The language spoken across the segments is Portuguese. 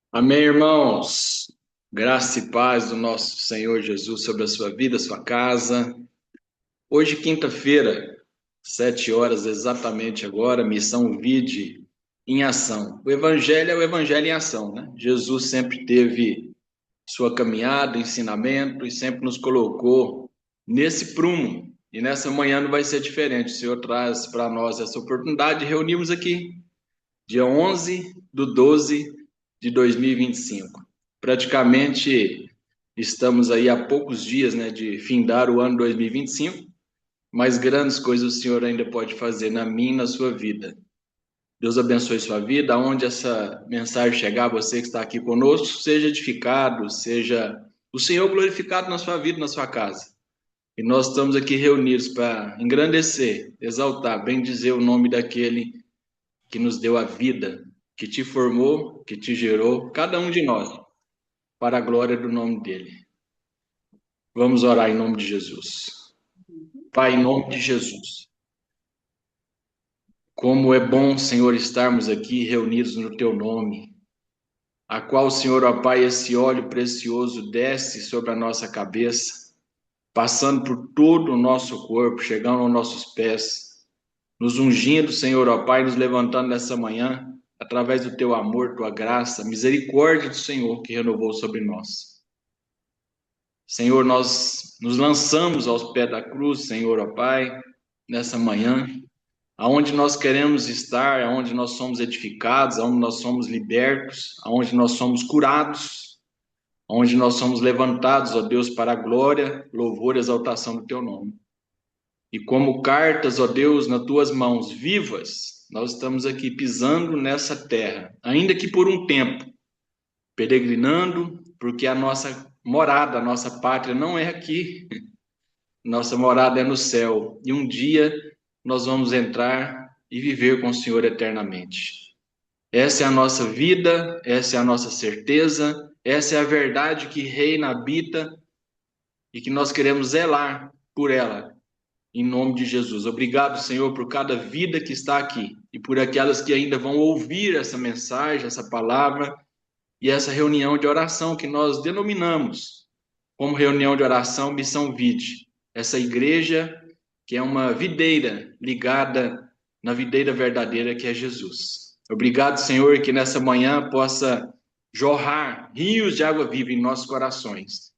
Amém, irmãos. Graça e paz do nosso Senhor Jesus sobre a sua vida, sua casa. Hoje, quinta-feira, 7 horas exatamente agora, missão Vinde em ação. O Evangelho é o Evangelho em ação, né? Jesus sempre teve sua caminhada, ensinamento e sempre nos colocou nesse prumo. E nessa manhã não vai ser diferente. O Senhor traz para nós essa oportunidade de reunirmos aqui dia 11/12/2025. Praticamente estamos aí há poucos dias, né, de findar o ano 2025, mas grandes coisas o Senhor ainda pode fazer na minha e na sua vida. Deus abençoe sua vida, aonde essa mensagem chegar, você que está aqui conosco, seja edificado, seja o Senhor glorificado na sua vida, na sua casa. E nós estamos aqui reunidos para engrandecer, exaltar, bendizer o nome daquele que nos deu a vida, que te formou, que te gerou, cada um de nós, para a glória do nome dele. Vamos orar em nome de Jesus. Pai, em nome de Jesus, como é bom, Senhor, estarmos aqui reunidos no teu nome, a qual, Senhor, ó Pai, esse óleo precioso desce sobre a nossa cabeça, passando por todo o nosso corpo, chegando aos nossos pés, nos ungindo, Senhor, ó Pai, nos levantando nessa manhã, através do teu amor, tua graça, misericórdia do Senhor que renovou sobre nós. Senhor, nós nos lançamos aos pés da cruz, Senhor, ó Pai, nessa manhã, aonde nós queremos estar, aonde nós somos edificados, aonde nós somos libertos, aonde nós somos curados, aonde nós somos levantados, ó Deus, para a glória, louvor e exaltação do teu nome. E como cartas, ó Deus, nas tuas mãos vivas, nós estamos aqui pisando nessa terra, ainda que por um tempo, peregrinando, porque a nossa morada, a nossa pátria não é aqui, nossa morada é no céu. E um dia nós vamos entrar e viver com o Senhor eternamente. Essa é a nossa vida, essa é a nossa certeza, essa é a verdade que reina, habita e que nós queremos zelar por ela em nome de Jesus. Obrigado, Senhor, por cada vida que está aqui e por aquelas que ainda vão ouvir essa mensagem, essa palavra e essa reunião de oração que nós denominamos como reunião de oração Missão Vinde. Essa igreja que é uma videira ligada na videira verdadeira que é Jesus. Obrigado, Senhor, que nessa manhã possa jorrar rios de água viva em nossos corações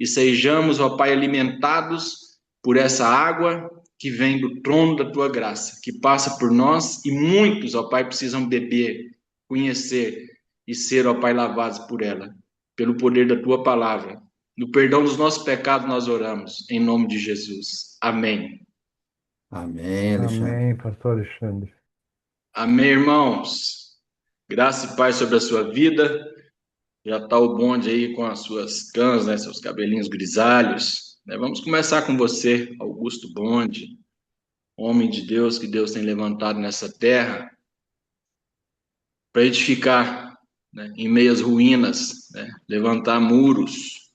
e sejamos, ó Pai, alimentados por essa água que vem do trono da tua graça, que passa por nós e muitos, ó Pai, precisam beber, conhecer e ser, ó Pai, lavados por ela, pelo poder da tua palavra. No perdão dos nossos pecados nós oramos, em nome de Jesus. Amém. Amém, Alexandre. Amém, pastor Alexandre. Amém, irmãos. Graça e paz sobre a sua vida. Já está o bonde aí com as suas cãs, né, seus cabelinhos grisalhos. Né? Vamos começar com você, Augusto Bonde, homem de Deus que Deus tem levantado nessa terra para edificar, né, em meias ruínas, né, levantar muros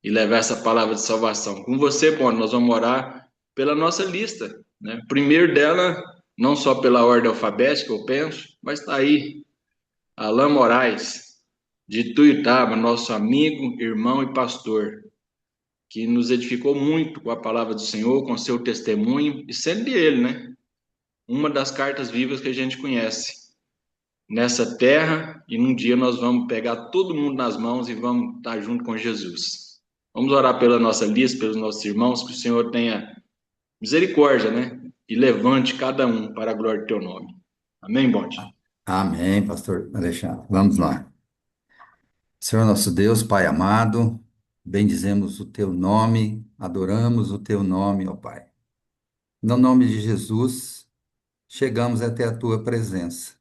e levar essa palavra de salvação. Com você, Bonde, nós vamos orar pela nossa lista. Né? Primeiro dela, não só pela ordem alfabética, eu penso, mas está aí, Alain Moraes, de Tuiutaba, nosso amigo, irmão e pastor, que nos edificou muito com a palavra do Senhor, com seu testemunho, e sendo de ele, né? Uma das cartas vivas que a gente conhece nessa terra, e num dia nós vamos pegar todo mundo nas mãos e vamos estar junto com Jesus. Vamos orar pela nossa lista, pelos nossos irmãos, que o Senhor tenha misericórdia, né? E levante cada um para a glória do teu nome. Amém, Bonde? Amém, pastor Alexandre. Vamos lá. Senhor nosso Deus, Pai amado, bendizemos o teu nome, adoramos o teu nome, ó Pai. No nome de Jesus, chegamos até a tua presença,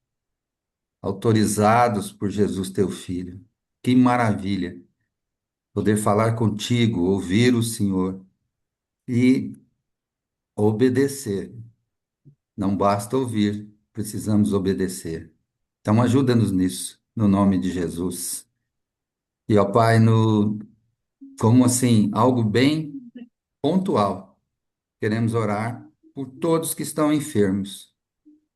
autorizados por Jesus, teu filho. Que maravilha poder falar contigo, ouvir o Senhor e obedecer. Não basta ouvir, precisamos obedecer. Então, ajuda-nos nisso, no nome de Jesus. E, ó Pai, como assim, algo bem pontual, queremos orar por todos que estão enfermos,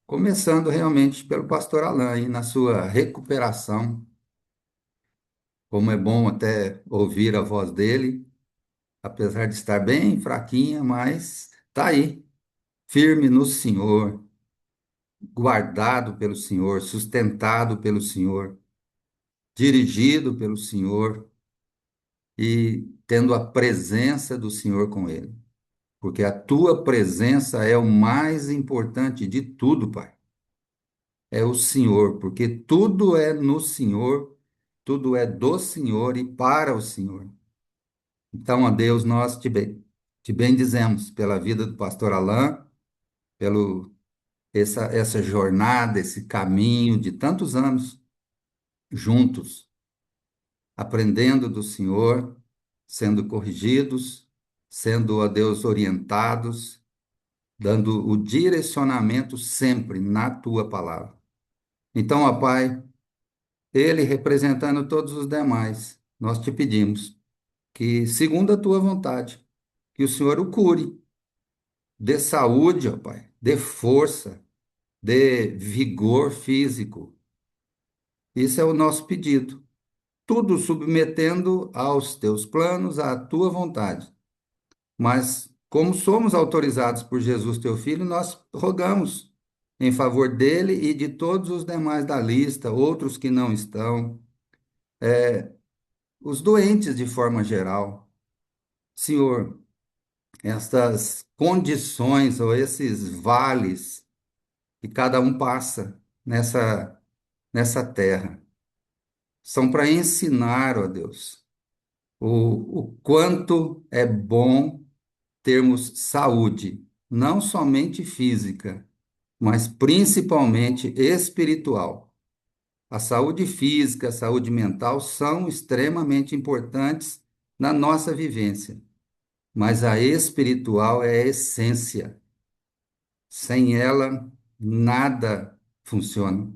começando realmente pelo pastor Alain, aí na sua recuperação. como é bom até ouvir a voz dele, apesar de estar bem fraquinha, mas está aí, firme no Senhor, guardado pelo Senhor, sustentado pelo Senhor, dirigido pelo Senhor e tendo a presença do Senhor com ele. Porque a tua presença é o mais importante de tudo, Pai. É o Senhor, porque tudo é no Senhor, tudo é do Senhor e para o Senhor. Então, a Deus, nós te bendizemos pela vida do pastor Alain, pelo essa jornada, esse caminho de tantos anos juntos, aprendendo do Senhor, sendo corrigidos, sendo, a Deus, orientados, dando o direcionamento sempre na tua palavra. Então, ó Pai, ele representando todos os demais, nós te pedimos que, segundo a tua vontade, que o Senhor o cure, dê saúde, ó Pai, dê força, dê vigor físico. Isso é o nosso pedido. Tudo submetendo aos teus planos, à tua vontade. Mas, como somos autorizados por Jesus, teu filho, nós rogamos em favor dele e de todos os demais da lista, outros que não estão, os doentes de forma geral. Senhor, estas condições ou esses vales que cada um passa nessa terra são para ensinar, ó Deus, o quanto é bom termos saúde, não somente física, mas principalmente espiritual. A saúde física, a saúde mental são extremamente importantes na nossa vivência, mas a espiritual é a essência. Sem ela, nada funciona,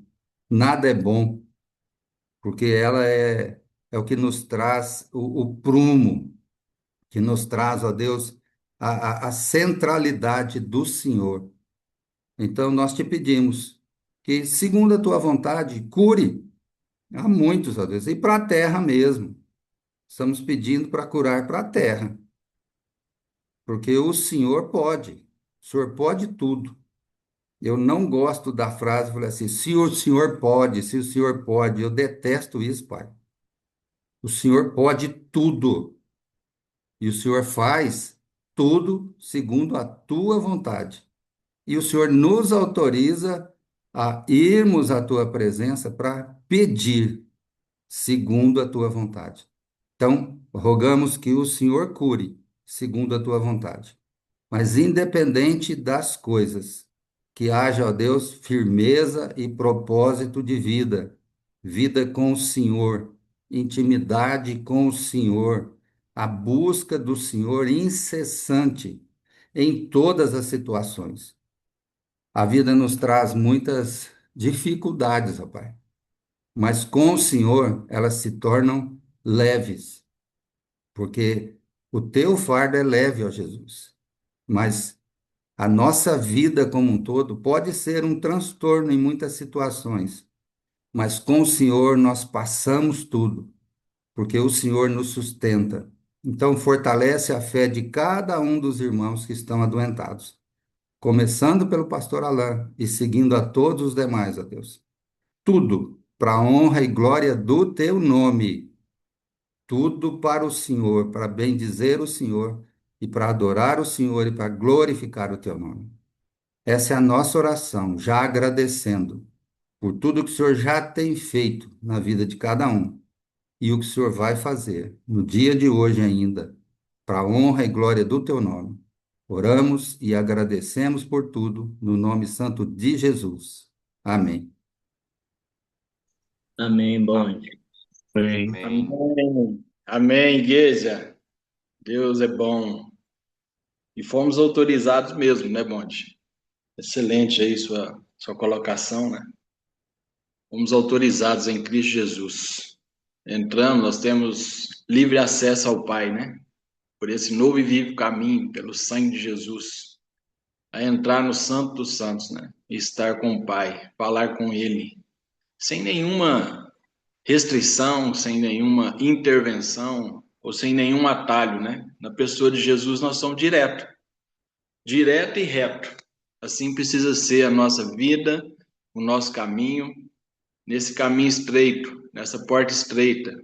nada é bom, porque ela é o que nos traz o prumo, que nos traz, ó Deus, a centralidade do Senhor. Então, nós te pedimos que, segundo a tua vontade, cure a muitos, ó Deus, e para a terra mesmo. Estamos pedindo para curar para a terra, porque o Senhor pode, o Senhor pode tudo. Eu não gosto da frase, falei assim, se o Senhor pode, se o Senhor pode, eu detesto isso, Pai. O Senhor pode tudo, e o Senhor faz tudo segundo a tua vontade. E o Senhor nos autoriza a irmos à tua presença para pedir segundo a tua vontade. Então, rogamos que o Senhor cure segundo a tua vontade. Mas independente das coisas, que haja, ó Deus, firmeza e propósito de vida, vida com o Senhor, intimidade com o Senhor, a busca do Senhor incessante em todas as situações. A vida nos traz muitas dificuldades, ó Pai, mas com o Senhor elas se tornam leves, porque o teu fardo é leve, ó Jesus. Mas a nossa vida como um todo pode ser um transtorno em muitas situações, mas com o Senhor nós passamos tudo, porque o Senhor nos sustenta. Então, fortalece a fé de cada um dos irmãos que estão adoentados, começando pelo pastor Alain e seguindo a todos os demais, ó Deus. Tudo para a honra e glória do teu nome, tudo para o Senhor, para bendizer o Senhor e para adorar o Senhor e para glorificar o teu nome. Essa é a nossa oração, já agradecendo por tudo que o Senhor já tem feito na vida de cada um e o que o Senhor vai fazer no dia de hoje ainda, para a honra e glória do teu nome. Oramos e agradecemos por tudo, no nome santo de Jesus. Amém. Amém, Bonde. Amém. Amém. Amém, igreja. Deus é bom. E fomos autorizados mesmo, né, Bonde? Excelente aí sua colocação, né? Fomos autorizados em Cristo Jesus. Entramos, nós temos livre acesso ao Pai, né? Por esse novo e vivo caminho, pelo sangue de Jesus, a entrar no Santo dos Santos, né? E estar com o Pai, falar com Ele, sem nenhuma restrição, sem nenhuma intervenção ou sem nenhum atalho, né? Na pessoa de Jesus nós somos direto e reto. Assim precisa ser a nossa vida, o nosso caminho, nesse caminho estreito, nessa porta estreita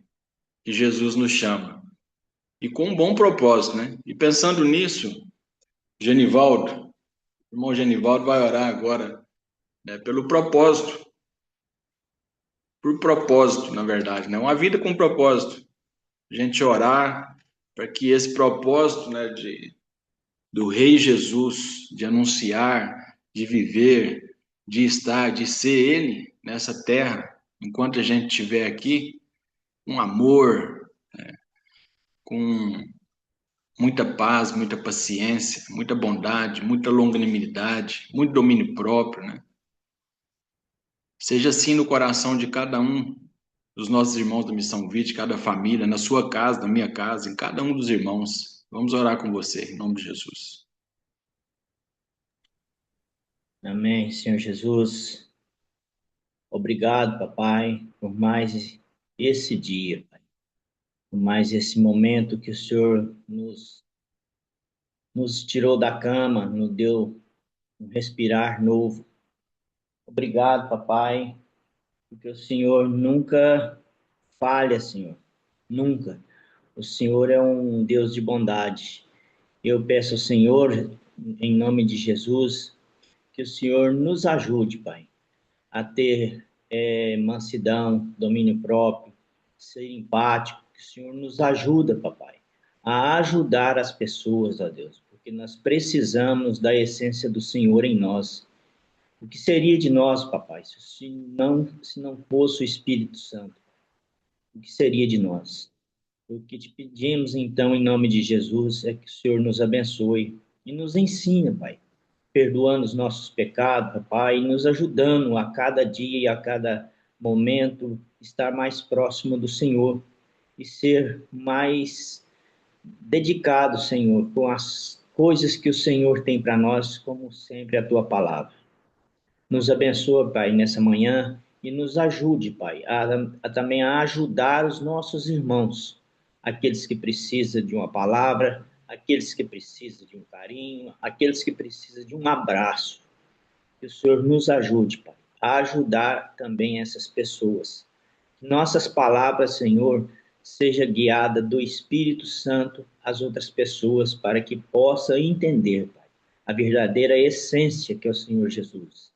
que Jesus nos chama. E com um bom propósito, né? E pensando nisso, Genivaldo, o irmão Genivaldo vai orar agora, né, pelo propósito, por propósito, na verdade, né? Uma vida com propósito. A gente orar para que esse propósito, né, do Rei Jesus, de anunciar, de viver, de estar, de ser Ele nessa terra, enquanto a gente estiver aqui, com amor, com muita paz, muita paciência, muita bondade, muita longanimidade, muito domínio próprio, né? Seja assim no coração de cada um dos nossos irmãos da Missão Vite, cada família, na sua casa, na minha casa, em cada um dos irmãos. Vamos orar com você, em nome de Jesus. Amém, Senhor Jesus. Obrigado, papai, por mais esse dia, pai, por mais esse momento que o Senhor nos tirou da cama, nos deu um respirar novo. Obrigado, papai, porque o Senhor nunca falha, Senhor, nunca. O Senhor é um Deus de bondade. Eu peço ao Senhor, em nome de Jesus, que o Senhor nos ajude, pai, a ter mansidão, domínio próprio, ser empático, que o Senhor nos ajuda, papai, a ajudar as pessoas, ó Deus, porque nós precisamos da essência do Senhor em nós. O que seria de nós, papai, se não fosse o Espírito Santo? O que seria de nós? O que te pedimos, então, em nome de Jesus, é que o Senhor nos abençoe e nos ensine, pai, perdoando os nossos pecados, Pai, e nos ajudando a cada dia e a cada momento estar mais próximo do Senhor e ser mais dedicado, Senhor, com as coisas que o Senhor tem para nós, como sempre a tua palavra. Nos abençoa, Pai, nessa manhã e nos ajude, Pai, também a ajudar os nossos irmãos, aqueles que precisam de uma palavra, aqueles que precisam de um carinho, aqueles que precisam de um abraço. Que o Senhor nos ajude, Pai, a ajudar também essas pessoas. Que nossas palavras, Senhor, seja guiada do Espírito Santo às outras pessoas para que possa entender, Pai, a verdadeira essência que é o Senhor Jesus.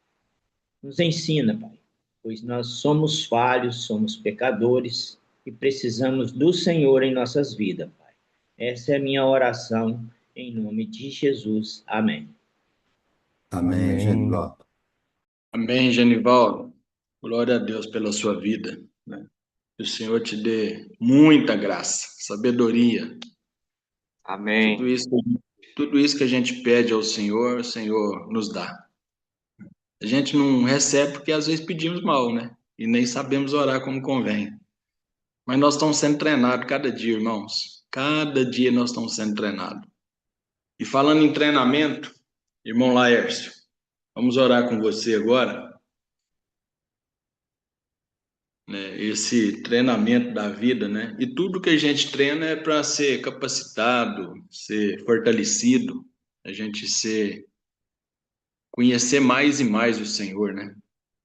Nos ensina, Pai, pois nós somos falhos, somos pecadores e precisamos do Senhor em nossas vidas, Pai. Essa é a minha oração em nome de Jesus. Amém. Amém, Amém. Genivaldo. Amém, Genivaldo. Glória a Deus pela sua vida, né? Que o Senhor te dê muita graça, sabedoria. Amém. Tudo isso que a gente pede ao Senhor, o Senhor nos dá. A gente não recebe porque às vezes pedimos mal, né? E nem sabemos orar como convém. Mas nós estamos sendo treinados cada dia, irmãos. Cada dia nós estamos sendo treinados. E falando em treinamento, irmão Laércio, vamos orar com você agora, né? Esse treinamento da vida, né? E tudo que a gente treina é para ser capacitado, ser fortalecido, a gente conhecer mais e mais o Senhor, né?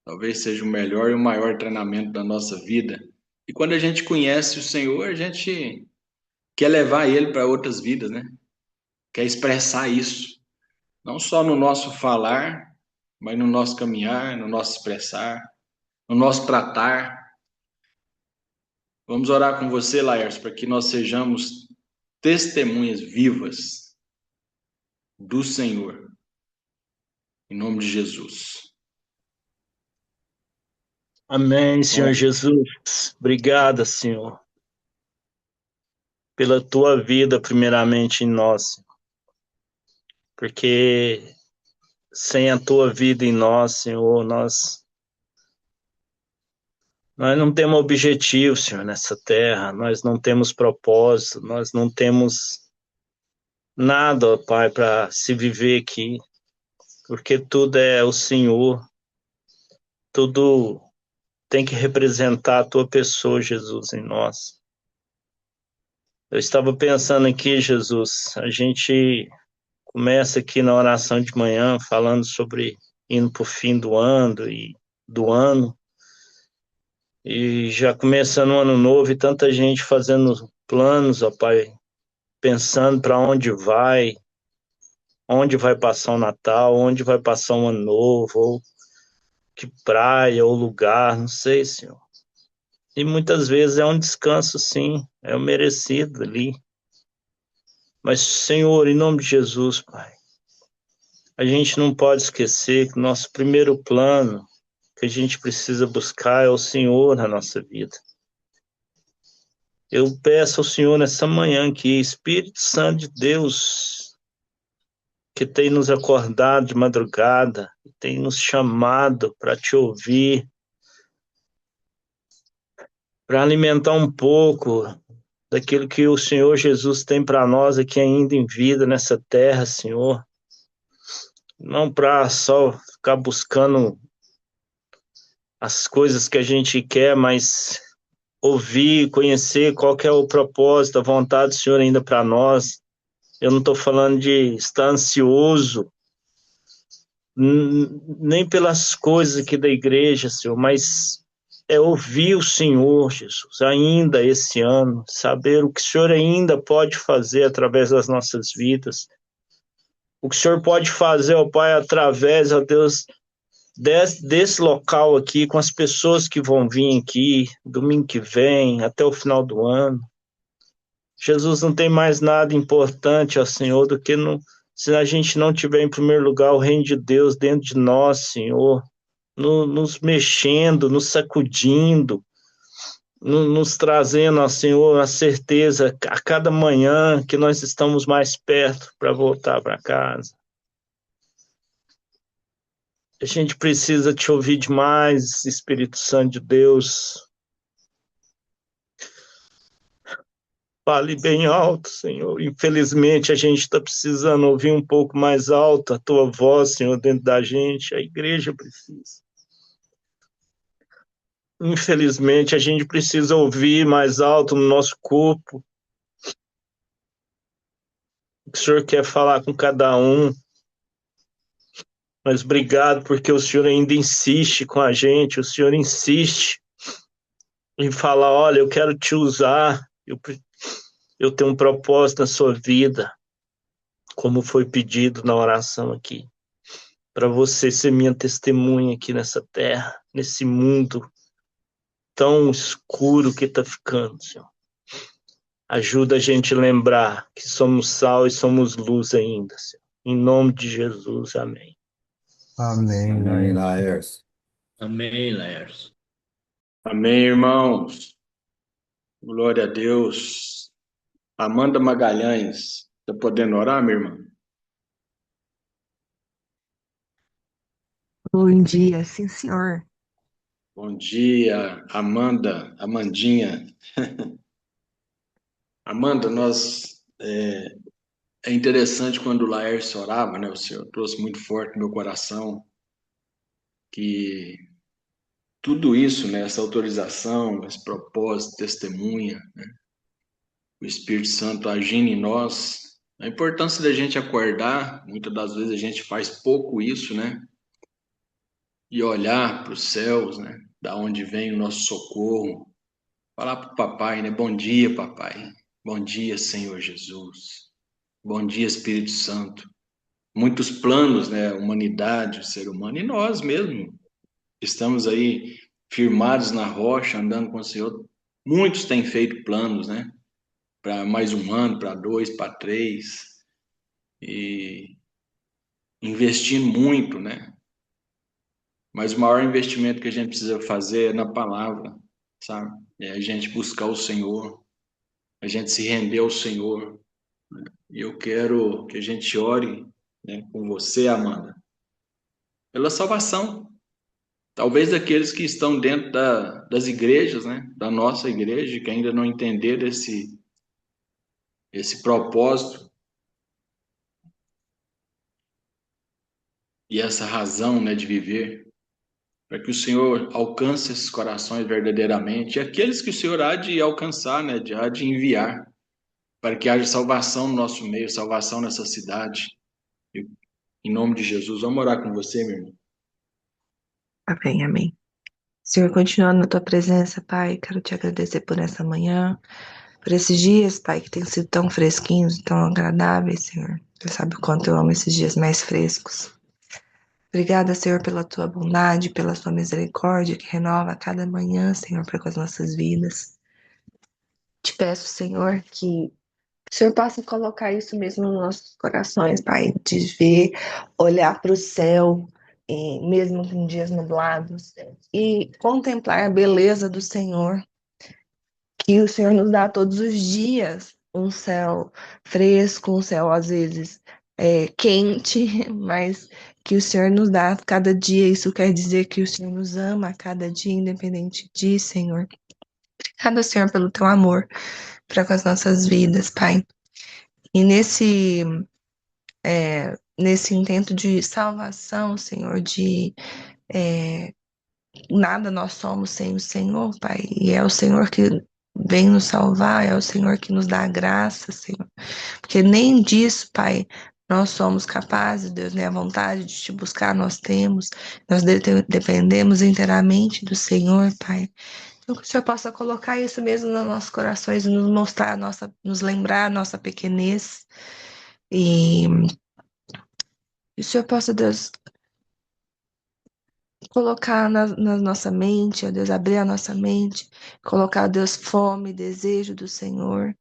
Talvez seja o melhor e o maior treinamento da nossa vida. E quando a gente conhece o Senhor, a gente quer levar Ele para outras vidas, né? Quer expressar isso, não só no nosso falar, mas no nosso caminhar, no nosso expressar, no nosso tratar. Vamos orar com você, Laércio, para que nós sejamos testemunhas vivas do Senhor, em nome de Jesus. Amém, Senhor Jesus. Obrigado, Senhor, pela tua vida, primeiramente em nós, porque sem a tua vida em nós, Senhor, nós não temos objetivo, Senhor, nessa terra, nós não temos propósito, nós não temos nada, ó Pai, para se viver aqui, porque tudo é o Senhor, tudo tem que representar a tua pessoa, Jesus, em nós. Eu estava pensando aqui, Jesus, a gente começa aqui na oração de manhã falando sobre indo para o fim do ano, e já começando o ano novo e tanta gente fazendo planos, ó Pai, pensando para onde vai passar o Natal, onde vai passar o ano novo, ou que praia ou lugar, não sei, Senhor. E muitas vezes é um descanso, sim, é o merecido ali. Mas, Senhor, em nome de Jesus, Pai, a gente não pode esquecer que o nosso primeiro plano que a gente precisa buscar é o Senhor na nossa vida. Eu peço ao Senhor nessa manhã que Espírito Santo de Deus, que tem nos acordado de madrugada, que tem nos chamado para te ouvir, para alimentar um pouco daquilo que o Senhor Jesus tem para nós aqui ainda em vida nessa terra, Senhor. Não para só ficar buscando as coisas que a gente quer, mas ouvir, conhecer qual que é o propósito, a vontade do Senhor ainda para nós. Eu não estou falando de estar ansioso, nem pelas coisas aqui da igreja, Senhor, mas é ouvir o Senhor, Jesus, ainda esse ano, saber o que o Senhor ainda pode fazer através das nossas vidas, o que o Senhor pode fazer, ó Pai, através, ó Deus, desse local aqui, com as pessoas que vão vir aqui, domingo que vem, até o final do ano. Jesus, não tem mais nada importante, ó Senhor, do que se a gente não tiver em primeiro lugar o reino de Deus dentro de nós, Senhor, nos mexendo, nos sacudindo, nos trazendo, ó Senhor, a certeza a cada manhã que nós estamos mais perto para voltar para casa. A gente precisa te ouvir demais, Espírito Santo de Deus. Fale bem alto, Senhor. Infelizmente, a gente está precisando ouvir um pouco mais alto a tua voz, Senhor, dentro da gente. A igreja precisa. Infelizmente, a gente precisa ouvir mais alto no nosso corpo. O Senhor quer falar com cada um. Mas obrigado porque o Senhor ainda insiste com a gente. O Senhor insiste em falar, olha, eu quero te usar. Eu tenho um propósito na sua vida, como foi pedido na oração aqui, para você ser minha testemunha aqui nessa terra, nesse mundo tão escuro que está ficando, Senhor. Ajuda a gente a lembrar que somos sal e somos luz ainda, Senhor. Em nome de Jesus, amém. Amém, Amém. Laércio. Amém, Laércio. Amém, irmãos. Glória a Deus. Amanda Magalhães, está podendo orar, minha irmã? Bom dia, sim, senhor. Bom dia, Amandinha. Amanda, é interessante quando o Laércio orava, né? O Senhor trouxe muito forte no meu coração que tudo isso, né? Essa autorização, esse propósito, testemunha, né? O Espírito Santo agindo em nós, a importância da gente acordar, muitas das vezes a gente faz pouco isso, né? E olhar para os céus, né? Da onde vem o nosso socorro, falar para o papai, né? Bom dia, papai. Bom dia, Senhor Jesus. Bom dia, Espírito Santo. Muitos planos, né? A humanidade, o ser humano e nós mesmo. Estamos aí firmados na rocha, andando com o Senhor. Muitos têm feito planos, né? Para mais um ano, para 2, para 3. E investindo muito, né? Mas o maior investimento que a gente precisa fazer é na palavra, sabe? É a gente buscar o Senhor, a gente se render ao Senhor. E eu quero que a gente ore, né, com você, Amanda, pela salvação. Talvez daqueles que estão dentro das igrejas, né, da nossa igreja, que ainda não entenderam esse propósito e essa razão, né, de viver. para que o Senhor alcance esses corações verdadeiramente, e aqueles que o Senhor há de alcançar, né, há de enviar, para que haja salvação no nosso meio, salvação nessa cidade. Em nome de Jesus, vamos orar com você, meu irmão. Amém, amém. Senhor, continuando na tua presença, Pai, quero te agradecer por essa manhã, por esses dias, Pai, que têm sido tão fresquinhos, tão agradáveis, Senhor. Você sabe o quanto eu amo esses dias mais frescos. Obrigada, Senhor, pela tua bondade, pela tua misericórdia que renova a cada manhã, Senhor, para com as nossas vidas. Te peço, Senhor, que o Senhor possa colocar isso mesmo nos nossos corações, Pai, de ver, olhar para o céu, e mesmo em dias nublados, e contemplar a beleza do Senhor, que o Senhor nos dá todos os dias, um céu fresco, um céu às vezes quente, mas que o Senhor nos dá cada dia. Isso quer dizer que o Senhor nos ama a cada dia, independente disso, Senhor. Obrigada, Senhor, pelo teu amor para com as nossas vidas, Pai. E nesse intento de salvação, Senhor, de nada nós somos sem o Senhor, Pai. E é o Senhor que vem nos salvar, é o Senhor que nos dá a graça, Senhor. Porque nem disso, Pai, nós somos capazes, Deus, nem a vontade de te buscar nós temos. Nós dependemos inteiramente do Senhor, Pai. Então, que o Senhor possa colocar isso mesmo nos nossos corações e nos mostrar nos lembrar a nossa pequenez. E que o Senhor possa, Deus, colocar na nossa mente, ó Deus, abrir a nossa mente, colocar, Deus, fome, desejo do Senhor.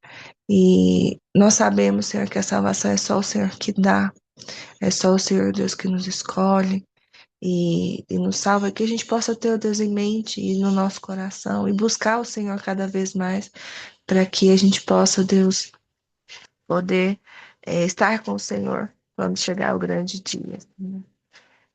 E nós sabemos, Senhor, que a salvação é só o Senhor que dá, é só o Senhor, Deus, que nos escolhe e nos salva, que a gente possa ter o Deus em mente e no nosso coração e buscar o Senhor cada vez mais, para que a gente possa, Deus, poder estar com o Senhor quando chegar o grande dia.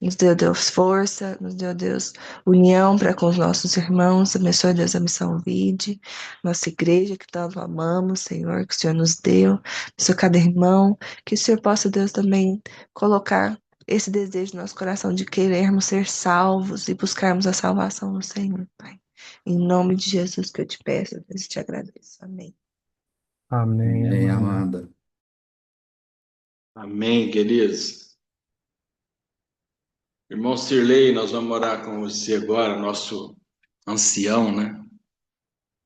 Nos deu, Deus, força, nos deu, Deus, união para com os nossos irmãos. Abençoe, Deus, a Missão Vide, nossa igreja que tanto amamos, Senhor, que o Senhor nos deu. Abençoe cada irmão, que o Senhor possa, Deus, também colocar esse desejo no nosso coração de querermos ser salvos e buscarmos a salvação no Senhor, Pai. Em nome de Jesus que eu te peço, Deus, te agradeço. Amém. Amém, Amém, Amanda. Amanda. Amém, queridos. Irmão Sirlei, nós vamos orar com você agora, nosso ancião, né?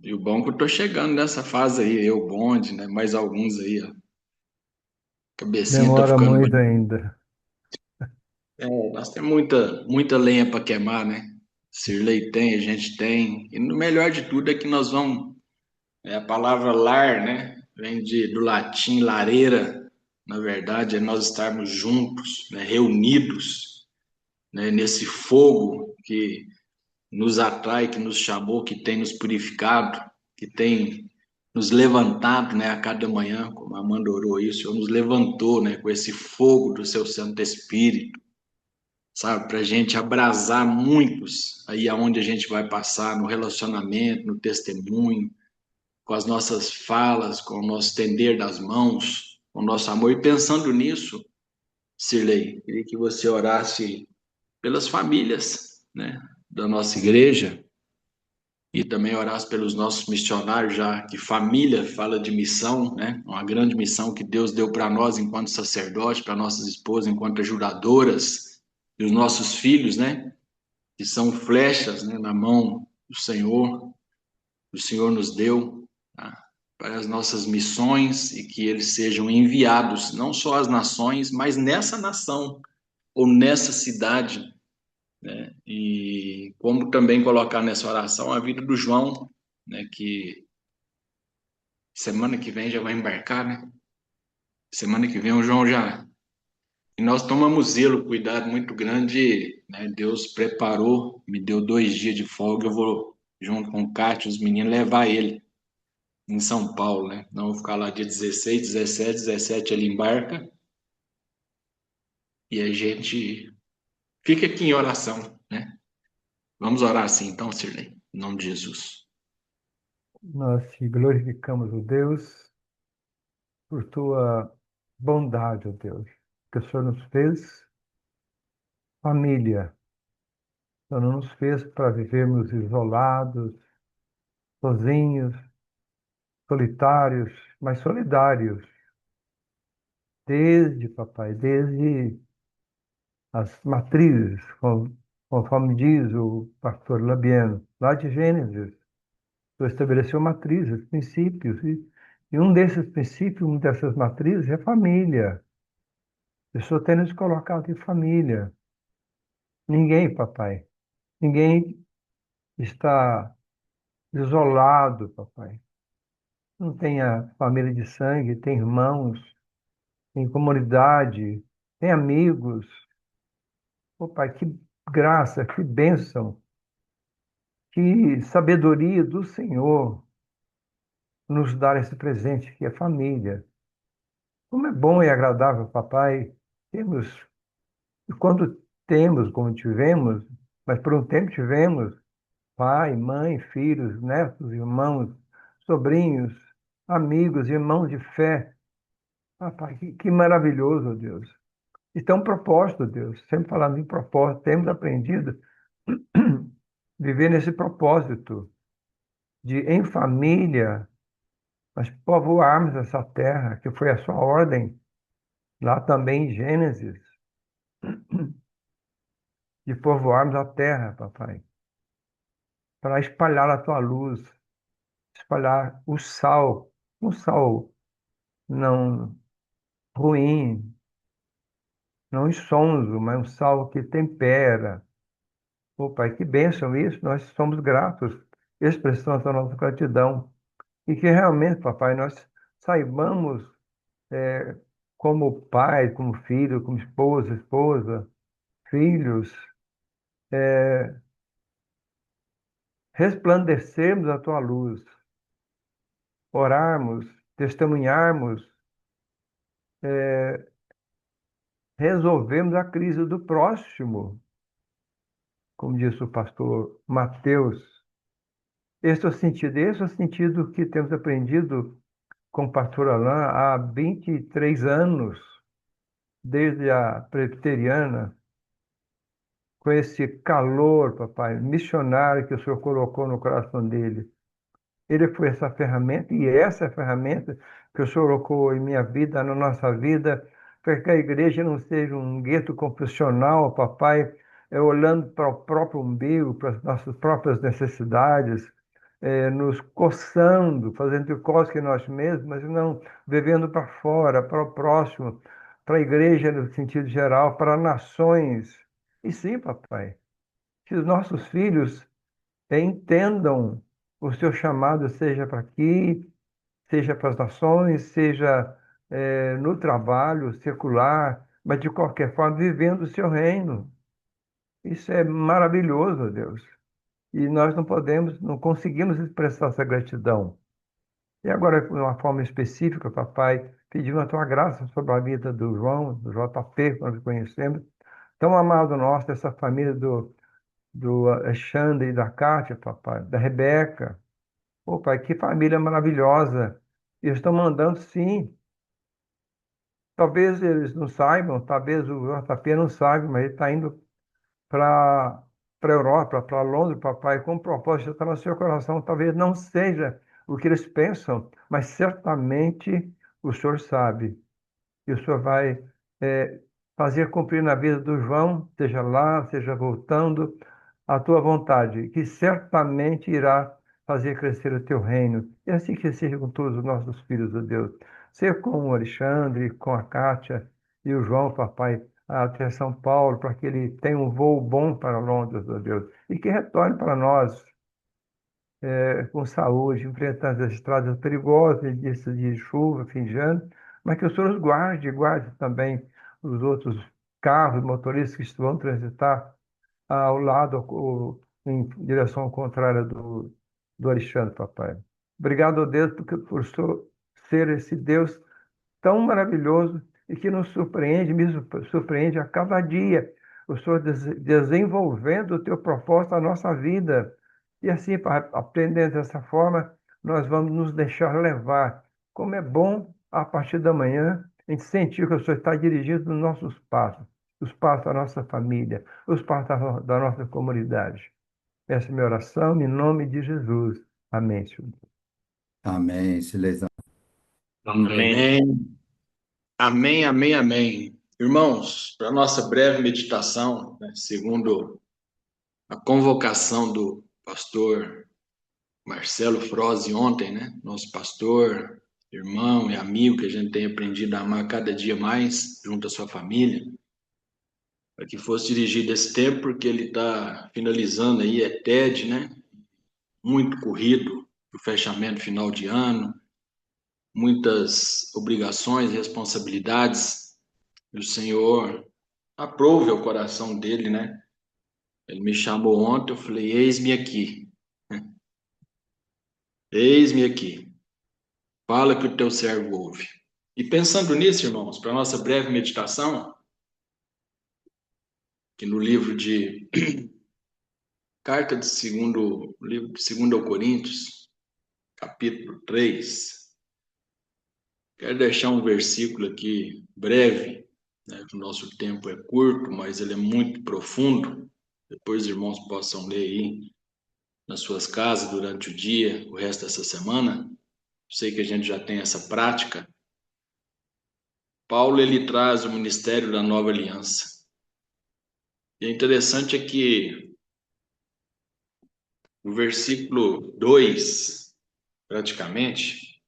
E o bom é que eu tô chegando nessa fase aí, eu, Bonde, né? Mais alguns aí, ó. Cabecinha tá Demora ficando muito bonita. ainda. Nós temos muita lenha para queimar, né? Sirlei tem, a gente tem. E no melhor de tudo é que nós vamos. A palavra lar, né? Vem do latim lareira. Na verdade, é nós estarmos juntos, né? Reunidos, né? Nesse fogo que nos atrai, que nos chamou, que tem nos purificado, que tem nos levantado, né, a cada manhã, como a Amanda orou isso, o Senhor nos levantou, né, com esse fogo do seu Santo Espírito, sabe, para a gente abrasar muitos aí aonde a gente vai passar, no relacionamento, no testemunho, com as nossas falas, com o nosso estender das mãos, com o nosso amor. E pensando nisso, Sirlei, queria que você orasse pelas famílias, né, da nossa igreja, e também orasse pelos nossos missionários, já que família fala de missão, né? Uma grande missão que Deus deu para nós enquanto sacerdote, para nossas esposas enquanto ajudadoras, e os nossos filhos, né? Que são flechas, né, na mão do Senhor, o Senhor nos deu, tá? Para as nossas missões e que eles sejam enviados, não só às nações, mas nessa nação ou nessa cidade, né? E como também colocar nessa oração a vida do João, né? Que semana que vem já vai embarcar, né? Semana que vem o João já. E nós tomamos zelo, cuidado muito grande, né? Deus preparou, me deu 2 dias de folga, eu vou, junto com o Cátia, os meninos, levar ele em São Paulo, né? Não vou ficar lá dia 16, 17, 17 ele embarca. E a gente fica aqui em oração, né? Vamos orar assim então, Sirlei, em nome de Jesus. Nós te glorificamos, ó Deus, por tua bondade, ó Deus, que o Senhor nos fez família, O Senhor não nos fez para vivermos isolados, sozinhos, solitários, mas solidários. Desde, papai, desde as matrizes, conforme diz o pastor Labieno, lá de Gênesis. O Senhor estabeleceu matrizes, princípios, e um desses princípios, uma dessas matrizes é a família. O Senhor tem nos colocado em família. Ninguém, papai, ninguém está isolado, papai. Não tem a família de sangue, tem irmãos, tem comunidade, tem amigos. Ô, pai, que graça, que bênção, que sabedoria do Senhor nos dar esse presente que é família. Como é bom e agradável, papai, temos, e quando temos, como tivemos, mas por um tempo tivemos, pai, mãe, filhos, netos, irmãos, sobrinhos, amigos, irmãos de fé. Papai, que maravilhoso, Deus. E tem um propósito, Deus. Sempre falando em propósito, temos aprendido viver nesse propósito de, em família, nós povoarmos essa terra, que foi a sua ordem, lá também em Gênesis, de povoarmos a terra, papai, para espalhar a tua luz, espalhar o sal, um sal não ruim, não insonso, mas um sal que tempera. Ô, pai, que bênção isso, nós somos gratos, expressão da nossa gratidão. E que realmente, papai, nós saibamos, como pai, como filho, como esposa, filhos, resplandecermos a tua luz, orarmos, testemunharmos, resolvermos a crise do próximo, como disse o pastor Mateus. Esse é o sentido que temos aprendido com o pastor Alain há 23 anos, desde a presbiteriana, com esse calor, papai, missionário que o Senhor colocou no coração dele. Ele foi essa ferramenta, e essa é a ferramenta que o Senhor colocou em minha vida, na nossa vida, para que a igreja não seja um gueto confessional, papai, olhando para o próprio umbigo, para as nossas próprias necessidades, nos coçando, fazendo cosquinha em nós mesmos, mas não vivendo para fora, para o próximo, para a igreja no sentido geral, para nações. E sim, papai, que os nossos filhos entendam o seu chamado, seja para aqui, seja para as nações, seja no trabalho secular, mas de qualquer forma vivendo o seu reino. Isso é maravilhoso, Deus. E nós não podemos, não conseguimos expressar essa gratidão. E agora, de uma forma específica, papai, pedimos a tua graça sobre a vida do João, do JP, que nós conhecemos, tão amado nosso, dessa família do Alexandre e da Kátia, papai, da Rebeca. Pô, pai, que família maravilhosa. Eles estão mandando, sim. Talvez eles não saibam, talvez o JP não saiba, mas ele está indo para a Europa, para Londres, papai, com o propósito de estar no seu coração. Talvez não seja o que eles pensam, mas certamente o Senhor sabe. E o Senhor vai eh, fazer cumprir na vida do João, seja lá, seja voltando, a tua vontade, que certamente irá fazer crescer o teu reino. E assim que seja com todos os nossos filhos, ó Deus. Seja com o Alexandre, com a Kátia e o João, papai, até São Paulo, para que ele tenha um voo bom para Londres, ó Deus. E que retorne para nós com saúde, enfrentando as estradas perigosas, de chuva, fim de ano, mas que o Senhor os guarde, guarde também os outros carros, motoristas que vão transitar ao lado, em direção contrária do Alexandre, papai. Obrigado, a Deus, por ser esse Deus tão maravilhoso e que nos surpreende, me surpreende a cada dia. O Senhor desenvolvendo o teu propósito na nossa vida. E assim, aprendendo dessa forma, nós vamos nos deixar levar. Como é bom, a partir da manhã, a gente sentir que o Senhor está dirigindo os nossos passos. os passos da nossa família, os passos da nossa comunidade. Essa é a minha oração em nome de Jesus. Amém, Senhor. Amém, Silesão. Amém. Amém, amém, amém. Irmãos, para a nossa breve meditação, né, segundo a convocação do pastor Marcelo Frozi ontem, né, nosso pastor, irmão e amigo que a gente tem aprendido a amar cada dia mais junto à sua família, para que fosse dirigido esse tempo, porque ele está finalizando aí, é TED, né, muito corrido, o fechamento final de ano, muitas obrigações, responsabilidades, e o Senhor aprove ao coração dele, né? Ele me chamou ontem, eu falei, eis-me aqui. Eis-me aqui. Fala que o teu servo ouve. E pensando nisso, irmãos, para a nossa breve meditação, que no livro de carta de livro de 2 Coríntios, capítulo 3, quero deixar um versículo aqui breve, né? O nosso tempo é curto, mas ele é muito profundo. Depois os irmãos possam ler aí nas suas casas durante o dia, o resto dessa semana. Sei que a gente já tem essa prática. Paulo, ele traz o ministério da nova aliança. E é interessante é que no versículo 2, praticamente,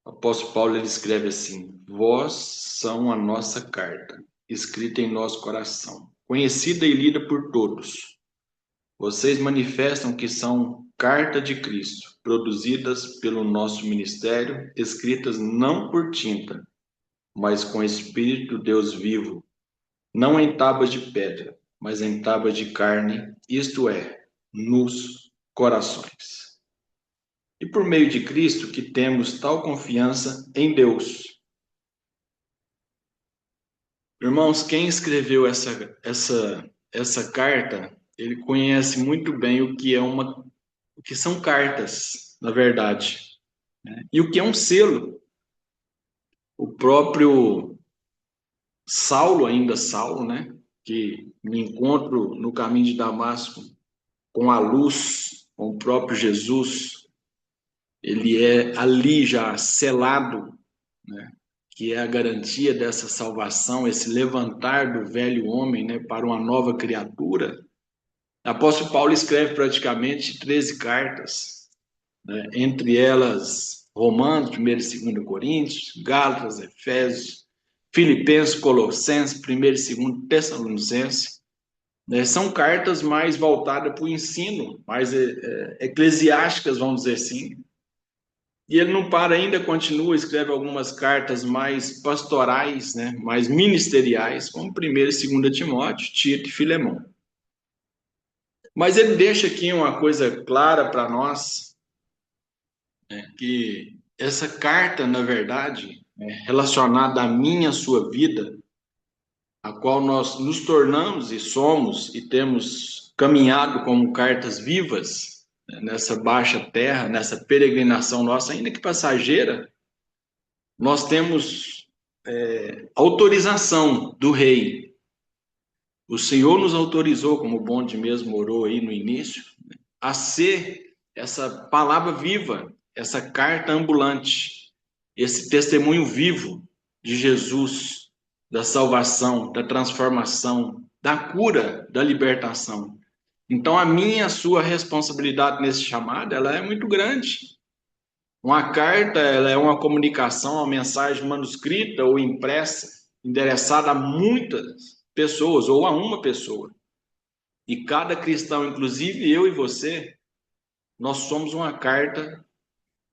o apóstolo Paulo ele escreve assim: vós são a nossa carta, escrita em nosso coração, conhecida e lida por todos. Vocês manifestam que são carta de Cristo, produzidas pelo nosso ministério, escritas não por tinta, mas com Espírito Deus vivo, não em tábuas de pedra, mas em tábuas de carne, isto é, nos corações. E por meio de Cristo que temos tal confiança em Deus. Irmãos, quem escreveu essa carta, ele conhece muito bem o que são cartas, na verdade, né? E o que é um selo. O próprio Saulo, ainda Saulo, né? Que me encontro no caminho de Damasco com a luz, com o próprio Jesus, ele é ali já selado, né? Que é a garantia dessa salvação, esse levantar do velho homem, né? Para uma nova criatura. O apóstolo Paulo escreve praticamente 13 cartas, né? Entre elas Romanos, 1º e 2 Coríntios, Gálatas, Efésios, Filipenses, Colossenses, 1º e 2 Tessalonicenses, né? São cartas mais voltadas para o ensino, mais eclesiásticas, vamos dizer assim. E ele não para ainda, continua, escreve algumas cartas mais pastorais, né? Mais ministeriais, como 1º e 2 Timóteo, Tito e Filemão. Mas ele deixa aqui uma coisa clara para nós, né? Que essa carta, na verdade, é relacionada à minha, à sua vida, a qual nós nos tornamos e somos e temos caminhado como cartas vivas, né, nessa baixa terra, nessa peregrinação nossa, ainda que passageira, nós temos autorização do rei. O Senhor nos autorizou, como o Bonde mesmo orou aí no início, a ser essa palavra viva, essa carta ambulante, esse testemunho vivo de Jesus, da salvação, da transformação, da cura, da libertação. Então, a minha e a sua responsabilidade nesse chamado, ela é muito grande. Uma carta, ela é uma comunicação, uma mensagem manuscrita ou impressa, endereçada a muitas pessoas ou a uma pessoa. E cada cristão, inclusive eu e você, nós somos uma carta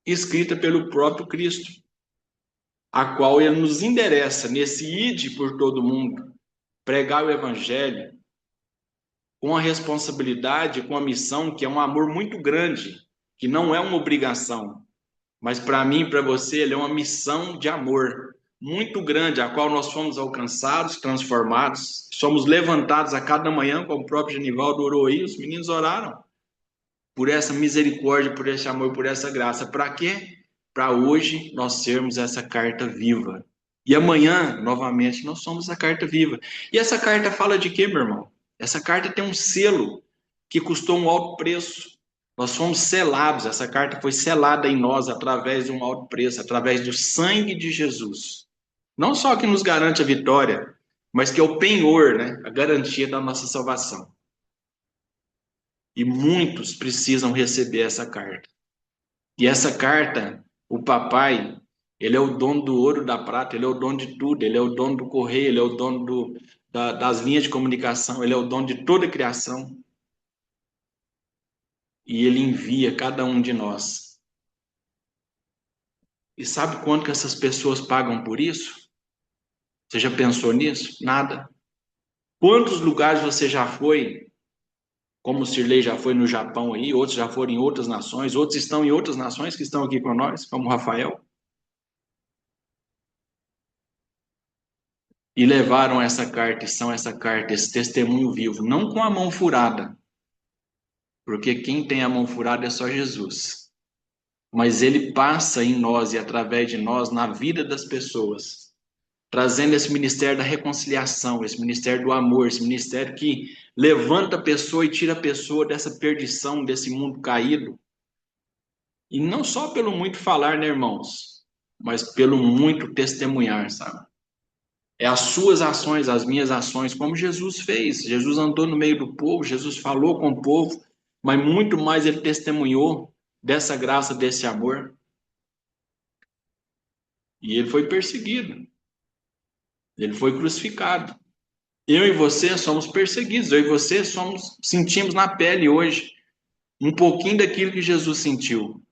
escrita pelo próprio Cristo, a qual ele nos endereça nesse ide por todo mundo, pregar o evangelho, com a responsabilidade, com a missão, que é um amor muito grande, que não é uma obrigação, mas para mim e para você, ele é uma missão de amor muito grande, a qual nós fomos alcançados, transformados, somos levantados a cada manhã, como o próprio Genivaldo orou aí, os meninos oraram, por essa misericórdia, por esse amor, por essa graça. Para quê? Para hoje nós sermos essa carta viva, E amanhã, novamente, nós somos a carta viva. E essa carta fala de quê, meu irmão? Essa carta tem um selo que custou um alto preço. Nós fomos selados, essa carta foi selada em nós através de um alto preço, através do sangue de Jesus. Não só que nos garante a vitória, mas que é o penhor, né? A garantia da nossa salvação. E muitos precisam receber essa carta. E essa carta, o papai, ele é o dono do ouro, da prata, ele é o dono de tudo, ele é o dono do correio, ele é o dono das linhas de comunicação, ele é o dono de toda a criação. E ele envia cada um de nós. E sabe quanto que essas pessoas pagam por isso? Você já pensou nisso? Nada. Quantos lugares você já foi? Como o Sirlei já foi no Japão aí, outros já foram em outras nações, outros estão em outras nações que estão aqui com nós, como o Rafael. E levaram essa carta, e são essa carta, esse testemunho vivo, não com a mão furada, porque quem tem a mão furada é só Jesus. Mas ele passa em nós e através de nós, na vida das pessoas, trazendo esse ministério da reconciliação, esse ministério do amor, esse ministério que levanta a pessoa e tira a pessoa dessa perdição, desse mundo caído. E não só pelo muito falar, né, irmãos? Mas pelo muito testemunhar, sabe? É as suas ações, as minhas ações, como Jesus fez. Jesus andou no meio do povo, Jesus falou com o povo, mas muito mais ele testemunhou dessa graça, desse amor. E ele foi perseguido. Ele foi crucificado. Eu e você somos perseguidos. Eu e você sentimos na pele hoje um pouquinho daquilo que Jesus sentiu.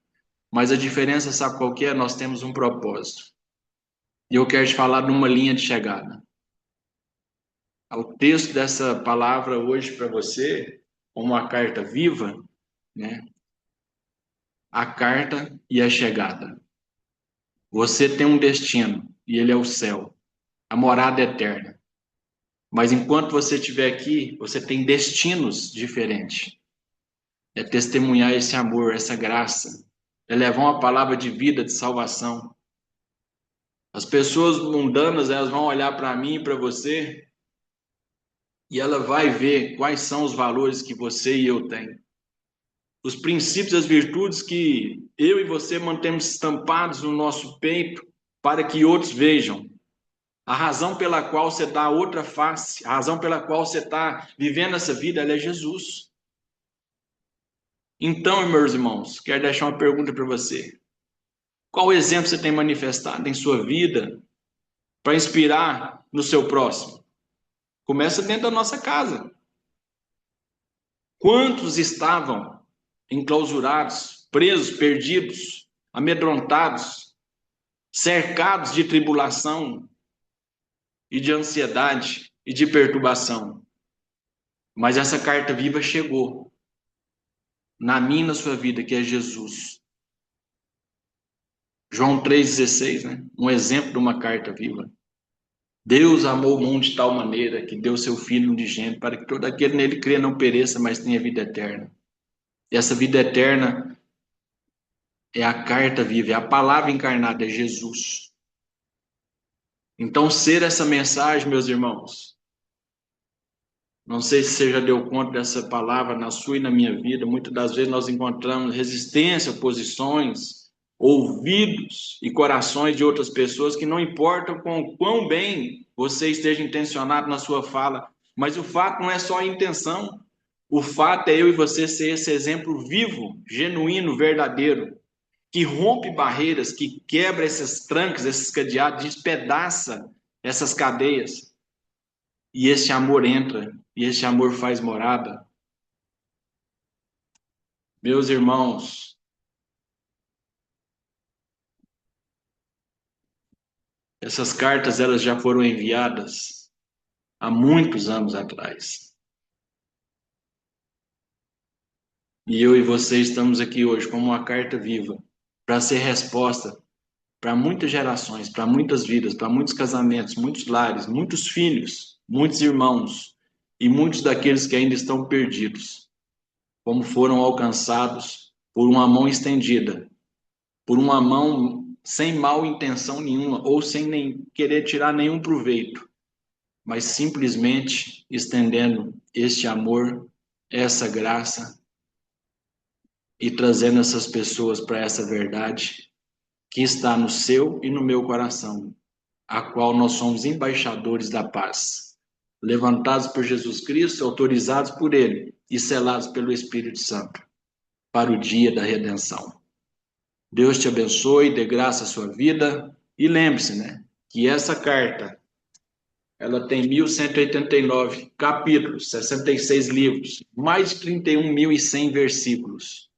Mas a diferença, sabe qual que é? Nós temos um propósito. E eu quero te falar de uma linha de chegada. O texto dessa palavra hoje para você, como uma carta viva, né? A carta e a chegada. Você tem um destino, e ele é o céu, a morada eterna. Mas enquanto você estiver aqui, você tem destinos diferentes. É testemunhar esse amor, essa graça. É levar uma palavra de vida, de salvação. As pessoas mundanas, elas vão olhar para mim e para você, e ela vai ver quais são os valores que você e eu temos. Os princípios, as virtudes que eu e você mantemos estampados no nosso peito para que outros vejam. A razão pela qual você dá outra face, a razão pela qual você está vivendo essa vida, ela é Jesus. Então, meus irmãos, quero deixar uma pergunta para você. Qual exemplo você tem manifestado em sua vida para inspirar no seu próximo? Começa dentro da nossa casa. Quantos estavam enclausurados, presos, perdidos, amedrontados, cercados de tribulação e de ansiedade e de perturbação? Mas essa carta viva chegou na minha e na sua vida, que é Jesus. João 3,16, né? Um exemplo de uma carta viva. Deus amou o mundo de tal maneira que deu seu Filho unigênito para que todo aquele nele crê não pereça, mas tenha vida eterna. E essa vida eterna é a carta viva, é a palavra encarnada, é Jesus. Então, ser essa mensagem, meus irmãos, não sei se você já deu conta dessa palavra na sua e na minha vida, muitas das vezes nós encontramos resistência, oposições, ouvidos e corações de outras pessoas que não importam com quão bem você esteja intencionado na sua fala, mas o fato não é só a intenção, o fato é eu e você ser esse exemplo vivo, genuíno, verdadeiro, que rompe barreiras, que quebra esses trancos, esses cadeados, despedaça essas cadeias. E esse amor entra, e esse amor faz morada. Meus irmãos, essas cartas elas já foram enviadas há muitos anos atrás. E eu e você estamos aqui hoje como uma carta viva para ser resposta para muitas gerações, para muitas vidas, para muitos casamentos, muitos lares, muitos filhos, muitos irmãos e muitos daqueles que ainda estão perdidos, como foram alcançados por uma mão estendida, por uma mão sem mal intenção nenhuma, ou sem nem querer tirar nenhum proveito, mas simplesmente estendendo este amor, essa graça, e trazendo essas pessoas para essa verdade que está no seu e no meu coração, a qual nós somos embaixadores da paz, levantados por Jesus Cristo, autorizados por Ele e selados pelo Espírito Santo, para o dia da redenção. Deus te abençoe, dê graça à sua vida, e lembre-se, né, que essa carta, ela tem 1.189 capítulos, 66 livros, mais de 31.100 versículos,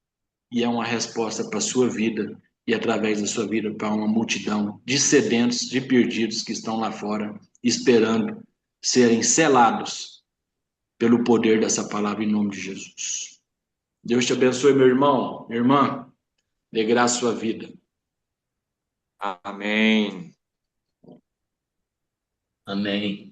e é uma resposta para a sua vida, e através da sua vida para uma multidão de sedentos, de perdidos que estão lá fora, esperando serem selados pelo poder dessa palavra em nome de Jesus. Deus te abençoe, meu irmão, minha irmã, dê graça à sua vida. Amém. Amém.